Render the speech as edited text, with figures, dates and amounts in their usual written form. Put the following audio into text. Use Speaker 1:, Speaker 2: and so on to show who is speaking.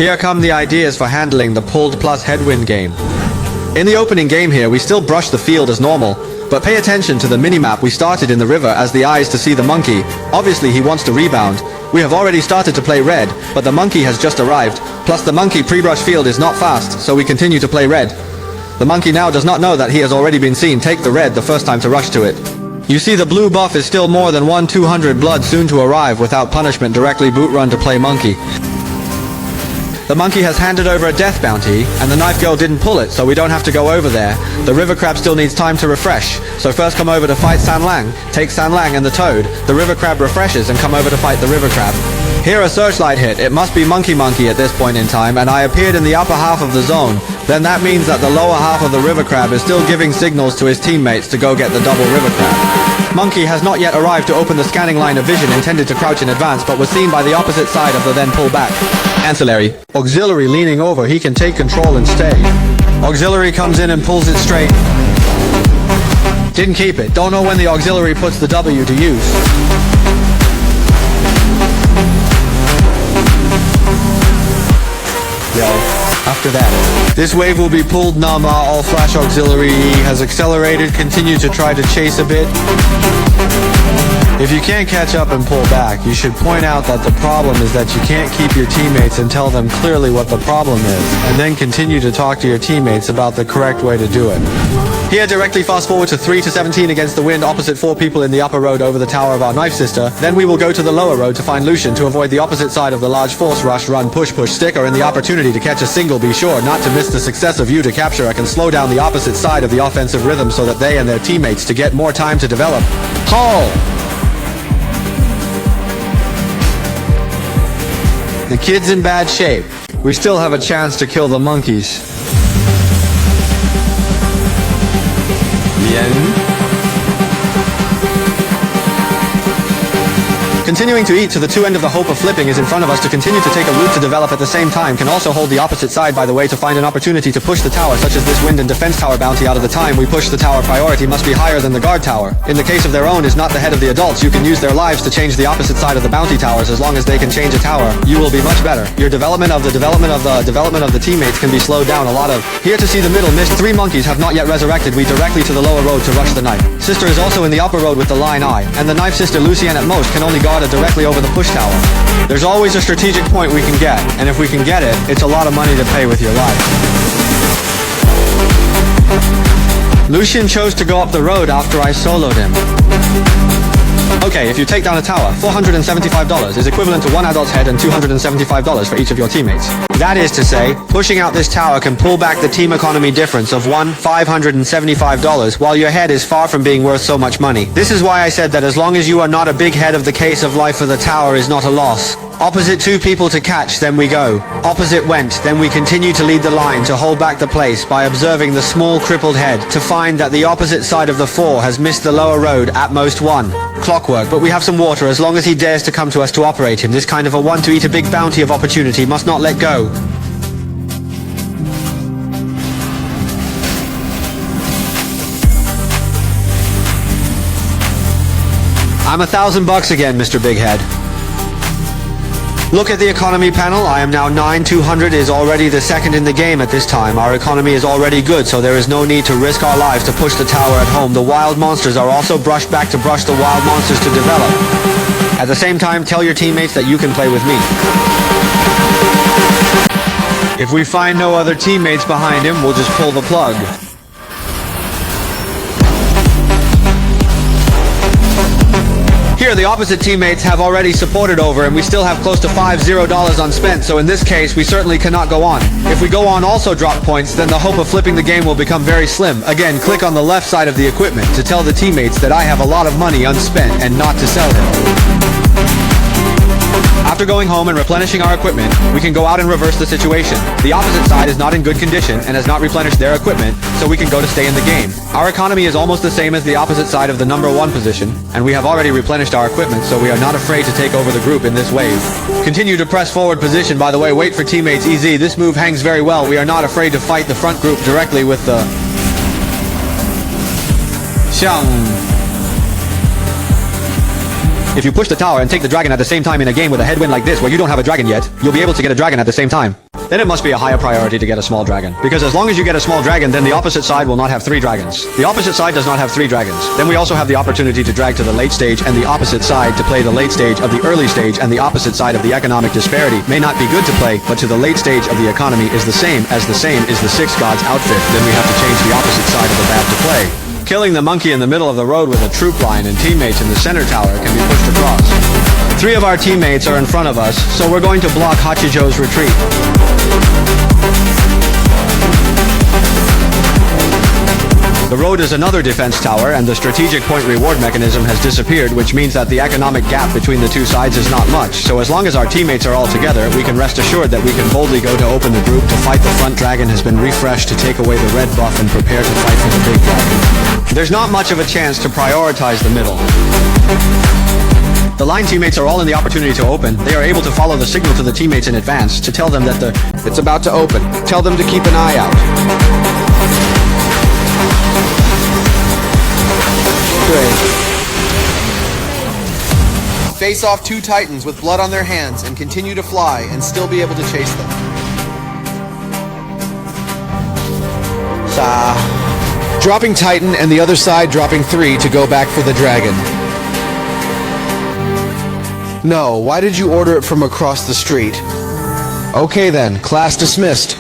Speaker 1: Here come the ideas for handling the pulled plus headwind game. In the opening game here, we still brush the field as normal, but pay attention to the minimap we started in the river as the eyes to see the monkey. Obviously he wants to rebound. We have already started to play red, but the monkey has just arrived. Plus the monkey pre-brush field is not fast, so we continue to play red. The monkey now does not know that he has already been seen take the red the first time to rush to it. You see the blue buff is still more than 1/200 blood soon to arrive without punishment directly boot run to play monkey. The monkey has handed over a death bounty, and the knife girl didn't pull it, so we don't have to go over there. The river crab still needs time to refresh, so first come over to fight Sanlang, take Sanlang and the toad. The river crab refreshes and come over to fight the river crab. Here a searchlight hit. It must be monkey at this point in time, and I appeared in the upper half of the zone. Then that means that the lower half of the river crab is still giving signals to his teammates to go get the double river crab. Monkey has not yet arrived to open the scanning line of vision intended to crouch in advance, but was seen by the opposite side of the then pull back. Ancillary. Auxiliary leaning over, he can take control and stay. Auxiliary comes in and pulls it straight. Didn't keep it. Don't know when the auxiliary puts the W to use. Yo, after that. This wave will be pulled Nama, all flash auxiliary has accelerated, continue to try to chase a bit. If you can't catch up and pull back, you should point out that the problem is that you can't keep your teammates and tell them clearly what the problem is, and then continue to talk to your teammates about the correct way to do it. Here directly fast forward to 3 to 17 against the wind opposite 4 people in the upper road over the tower of our knife sister. Then we will go to the lower road to find Lucian to avoid the opposite side of the large force rush run push stick or in the opportunity to catch a single. Be sure not to miss the success of you to capture. I can slow down the opposite side of the offensive rhythm so that they and their teammates to get more time to develop. Haul! The kid's in bad shape. We still have a chance to kill the monkeys. Continuing to eat to the 2 end of the hope of flipping is in front of us to continue to take a route to develop at the same time. Can also hold the opposite side by the way to find an opportunity to push the tower, such as this wind and defense tower bounty. Out of the time we push the tower, priority must be higher than the guard tower. In the case of their own is not the head of the adults, you can use their lives to change the opposite side of the bounty towers. As long as they can change a tower, you will be much better. Your development of the teammates can be slowed down a lot of. Here to see the middle missed. 3 monkeys have not yet resurrected. We directly to the lower road to rush the knife. Sister is also in the upper road with the line eye, and the knife sister Lucian at most can only guard it directly over the push tower. There's always a strategic point we can get, and if we can get it, it's a lot of money to pay with your life. Lucian chose to go up the road after I soloed him. Okay, if you take down a tower, $475 is equivalent to 1 adult's head and $275 for each of your teammates. That is to say, pushing out this tower can pull back the team economy difference of $575, while your head is far from being worth so much money. This is why I said that as long as you are not a big head of the case of life for the tower is not a loss. Opposite 2 people to catch, then we go. Opposite went, then we continue to lead the line to hold back the place by observing the small crippled head to find that the opposite side of the 4 has missed the lower road at most 1. Clockwork, but we have some water as long as he dares to come to us to operate him. This kind of a one to eat a big bounty of opportunity must not let go. I'm $1,000 again, Mr. Big Head. Look at the economy panel. I am now 9,200 is already the second in the game at this time. Our economy is already good, so there is no need to risk our lives to push the tower at home. The wild monsters are also brushed back to brush the wild monsters to develop. At the same time, tell your teammates that you can play with me. If we find no other teammates behind him, we'll just pull the plug. Here, the opposite teammates have already supported over, and we still have close to $50 unspent, so in this case, we certainly cannot go on. If we go on also drop points, then the hope of flipping the game will become very slim. Again, click on the left side of the equipment to tell the teammates that I have a lot of money unspent and not to sell him. After going home and replenishing our equipment, we can go out and reverse the situation. The opposite side is not in good condition and has not replenished their equipment, so we can go to stay in the game. Our economy is almost the same as the opposite side of the number 1 position, and we have already replenished our equipment, so we are not afraid to take over the group in this wave. Continue to press forward position. By the way, wait for teammates easy. This move hangs very well. We are not afraid to fight the front group directly with the Xiang. If you push the tower and take the dragon at the same time in a game with a headwind like this where you don't have a dragon yet, you'll be able to get a dragon at the same time. then it must be a higher priority to get a small dragon. Because as long as you get a small dragon, then the opposite side will not have 3 dragons. The opposite side does not have 3 dragons. Then we also have the opportunity to drag to the late stage and the opposite side to play the late stage of the early stage, and the opposite side of the economic disparity may not be good to play, but to the late stage of the economy is the same as the same is the 6 gods outfit. Then we have to change the opposite side of the map to play. Killing the monkey in the middle of the road with a troop line and teammates in the center tower can be pushed across. 3 of our teammates are in front of us, so we're going to block Hachijo's retreat. The road is another defense tower, and the strategic point reward mechanism has disappeared, which means that the economic gap between the two sides is not much. So as long as our teammates are all together, we can rest assured that we can boldly go to open the group to fight. The front dragon has been refreshed to take away the red buff and prepare to fight for the big dragon. There's not much of a chance to prioritize the middle. The line teammates are all in the opportunity to open. They are able to follow the signal to the teammates in advance to tell them that it's about to open. Tell them to keep an eye out.
Speaker 2: Face off 2 titans with blood on their hands and continue to fly and still be able to chase them.
Speaker 3: Dropping Titan and the other side dropping 3 to go back for the dragon.
Speaker 2: No, why did you order it from across the street?
Speaker 3: Okay then, class dismissed.